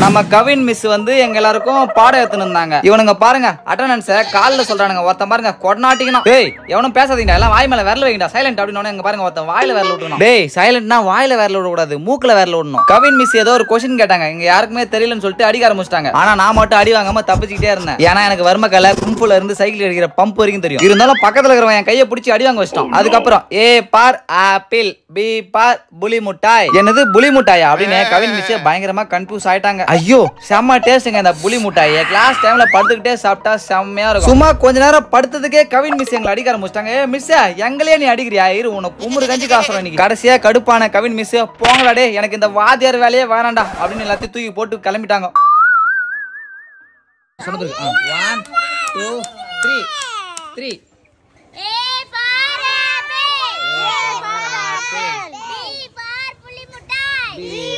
நம்ம கவின் மிஸ் வந்து எங்க எல்லாருக்கும் பாடம் எடுத்துன்னு இருந்தாங்க. இவனுங்க பாருங்க அட்டெண்டன்ஸை காலில் சொல்றானுங்க. ஒருத்தன் பாருங்க கொடநாட்டிக்கணும். டேய் எவனும் பேசாதீங்கடா, எல்லாம் வாய் மேல விரல வைங்கடா, சைலண்ட் அப்படின்னு எங்க பாருங்க ஒருத்தன் வாயில விரல விடணும். டேய் சைலண்ட்னா வாயில விரல விடக்கூடாது, மூக்குல விரல விடணும். கவின் மிஸ் ஏதோ ஒரு கொஸ்டின் கேட்டாங்க, இங்க யாருக்குமே தெரியலன்னு சொல்லிட்டு அடிக்க ஆரம்பிச்சிட்டாங்க. ஆனா நான் மட்டும் அடி வாங்காம தப்பிச்சுக்கிட்டே இருந்தேன். ஏன்னா எனக்கு வர்மக்கலை கும்புல இருந்து சைக்கிள் அடிக்கிற பம்ப் வரைக்கும் தெரியும். இருந்தாலும் பக்கத்துல இருக்கிறவன் என் கையை பிடிச்சி அடி வாங்க வச்சிட்டான். அதுக்கப்புறம் ஏ பார் ஆப்பிள், பி பார் புலி முட்டாய். என்னது புலி முட்டாயா அப்படின்னு கவின் மிஸ் பயங்கரமா கன்ஃபியூஸ் ஆயிட்டாங்க. ஐயோ செம்ம டேஸ்ட்ங்க இந்த புலி முட்டாய். கிளாஸ் டைம்ல படுத்துக்கிட்டே சாப்பிட்டா செம்மையா இருக்கும். சும்மா கொஞ்ச நேரம் படுத்ததுக்கே கவின் மிஸ் எங்களை அடிக்க ஆரம்பிச்சிட்டாங்க. ஏ மிஸ் எங்களே நீ அடிக்கிறியா, இரு உனக்கு குமுறு கஞ்சி காசுறோம் இன்னைக்கு. கடைசியா கடுப்பான கவின் மிஸ் போங்கடா டே எனக்கு இந்த வாத்தியார் வேலையே வேணாண்டா அப்படின்னு எல்லாத்தையும் தூக்கி போட்டு கிளம்பிட்டாங்க. 1 2 3 B for புலி முட்டாய்.